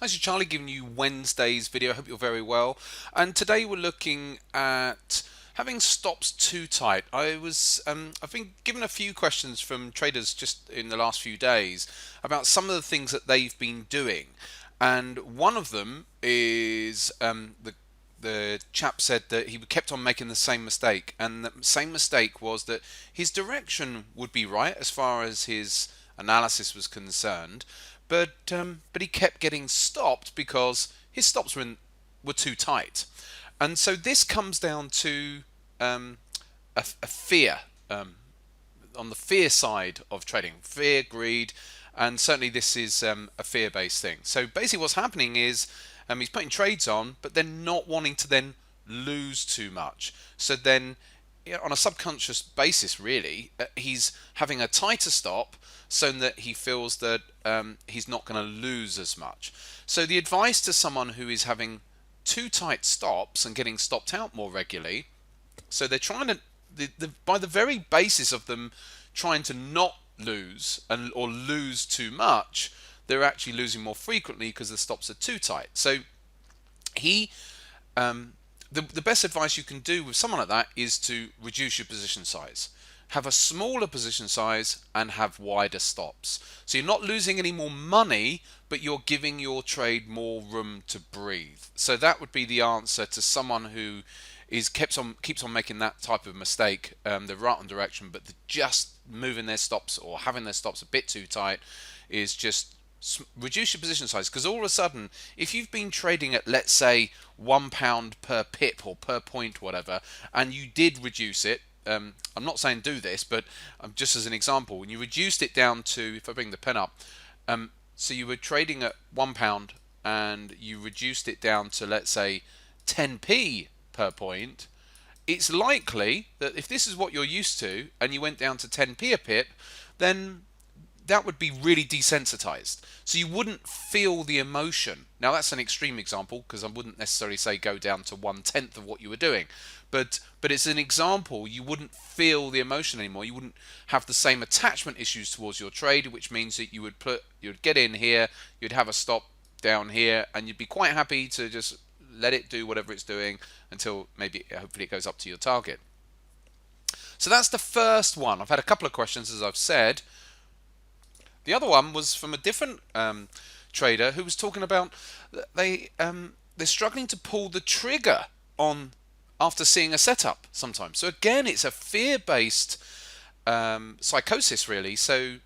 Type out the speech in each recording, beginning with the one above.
This is Charlie giving you Wednesday's video. I hope you're very well. And today we're looking at having stops too tight. I've been given a few questions from traders just in the last few days about some of the things that they've been doing, and one of them is the chap said that he kept on making the same mistake, and the same mistake was that his direction would be right as far as his analysis was concerned, but he kept getting stopped because his stops were too tight, and so this comes down to a fear, on the fear side of trading, fear, greed, and certainly this is a fear-based thing. So basically, what's happening is he's putting trades on, but then not wanting to then lose too much. So then, on a subconscious basis, really, he's having a tighter stop so that he feels that he's not going to lose as much. So the advice to someone who is having too tight stops and getting stopped out more regularly, so they're trying to, by the very basis of them trying to not lose or lose too much, they're actually losing more frequently because the stops are too tight. So he the best advice you can do with someone like that is to reduce your position size. Have a smaller position size and have wider stops. So you're not losing any more money, but you're giving your trade more room to breathe. So that would be the answer to someone who keeps on making that type of mistake. They're right on direction, but just moving their stops or having their stops a bit too tight is just reduce your position size, because all of a sudden, if you've been trading at, let's say, £1 per pip or per point, whatever, and you did reduce it, I'm not saying do this, but just as an example, when you reduced it down to, if I bring the pen up, so you were trading at £1 and you reduced it down to, let's say, 10p per point, it's likely that if this is what you're used to and you went down to 10p a pip, then that would be really desensitized. So you wouldn't feel the emotion. Now that's an extreme example, because I wouldn't necessarily say go down to 1/10 of what you were doing. But it's an example. You wouldn't feel the emotion anymore. You wouldn't have the same attachment issues towards your trade, which means that you'd get in here, you'd have a stop down here, and you'd be quite happy to just let it do whatever it's doing until maybe hopefully it goes up to your target. So that's the first one. I've had a couple of questions, as I've said. The other one was from a different trader who was talking about they're struggling to pull the trigger on after seeing a setup sometimes. So again, it's a fear-based psychosis, really. So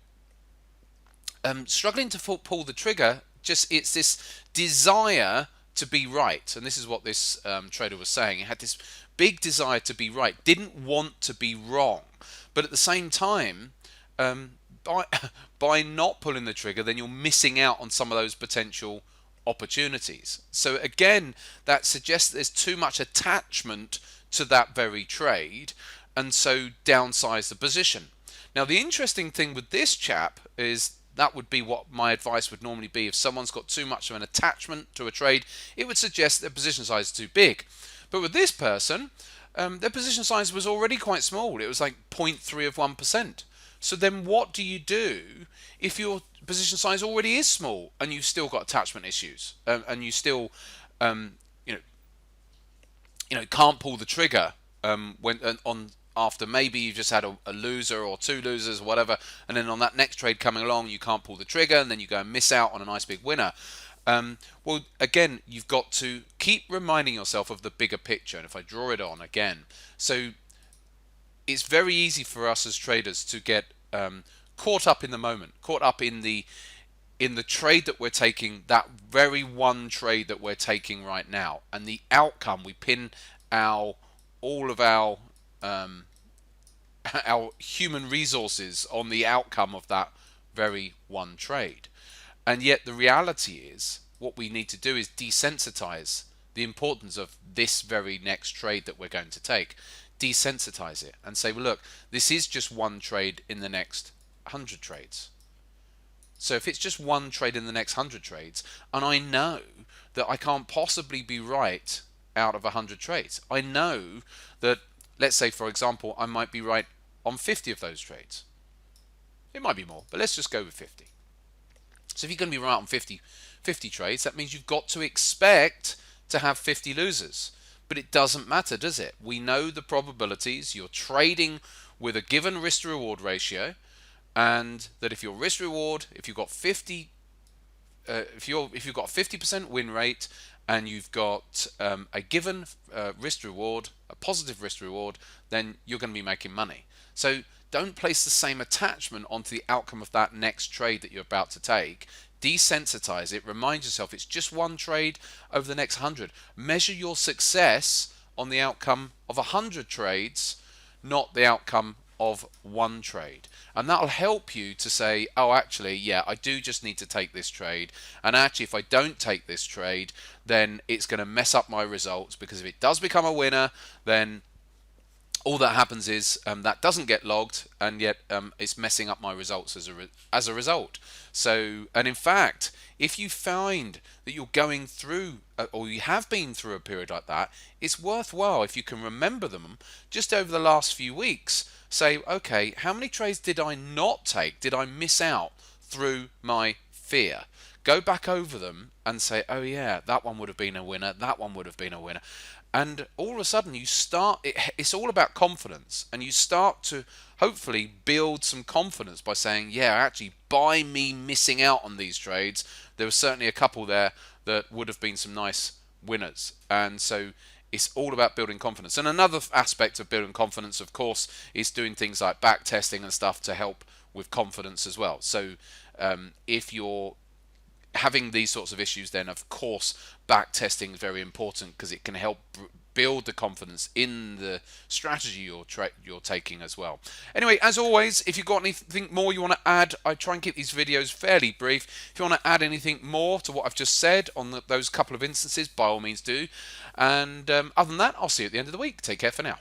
struggling to pull the trigger, it's this desire to be right, and this is what this trader was saying. He had this big desire to be right, didn't want to be wrong, but at the same time, by not pulling the trigger, then you're missing out on some of those potential opportunities. So again, that suggests that there's too much attachment to that very trade, and so downsize the position. Now the interesting thing with this chap is that would be what my advice would normally be. If someone's got too much of an attachment to a trade, it would suggest their position size is too big. But with this person, their position size was already quite small. It was like 0.3 of 1%. So then what do you do if your position size already is small and you've still got attachment issues, and you still can't pull the trigger on after maybe you've just had a loser or two losers or whatever, and then on that next trade coming along you can't pull the trigger, and then you go and miss out on a nice big winner. Well, again, you've got to keep reminding yourself of the bigger picture. And if I draw it on again, so it's very easy for us as traders to get caught up in the moment, caught up in the trade that we're taking, that very one trade that we're taking right now, and the outcome. We pin all of our human resources on the outcome of that very one trade. And yet the reality is, what we need to do is desensitize the importance of this very next trade that we're going to take. Desensitize it and say, well, look, this is just one trade in the next 100 trades. So if it's just one trade in the next 100 trades, and I know that I can't possibly be right out of 100 trades, I know that, let's say, for example, I might be right on 50 of those trades. It might be more, but let's just go with 50. So if you're going to be right on 50 50 trades, that means you've got to expect to have 50 losers. But it doesn't matter, does it? We know the probabilities. You're trading with a given risk to reward ratio, and that if your risk reward, if you've got 50, if you've got a 50% win rate, and you've got a given risk reward, a positive risk reward, then you're going to be making money. So don't place the same attachment onto the outcome of that next trade that you're about to take. Desensitize it. Remind yourself it's just one trade over the next 100. Measure your success on the outcome of 100 trades, not the outcome of one trade. And that'll help you to say, oh, actually, yeah, I do just need to take this trade. And actually, if I don't take this trade, then it's going to mess up my results, because if it does become a winner, then all that happens is that doesn't get logged, and yet it's messing up my results as a result. So, and in fact, if you find that you're going through or you have been through a period like that, it's worthwhile, if you can remember them just over the last few weeks, say, okay, how many trades did I not take? Did I miss out through my fear? Go back over them and say, oh yeah, that one would have been a winner, that one would have been a winner. And all of a sudden you start, it's all about confidence, and you start to hopefully build some confidence by saying, yeah, actually, by me missing out on these trades, there was certainly a couple there that would have been some nice winners. And so it's all about building confidence. And another aspect of building confidence, of course, is doing things like back testing and stuff to help with confidence as well. So if you're having these sorts of issues, then of course back testing is very important, because it can help build the confidence in the strategy you're taking as well. Anyway, as always, if you've got anything more you want to add, I try and keep these videos fairly brief. If you want to add anything more to what I've just said on those couple of instances, by all means do. And other than that, I'll see you at the end of the week. Take care for now.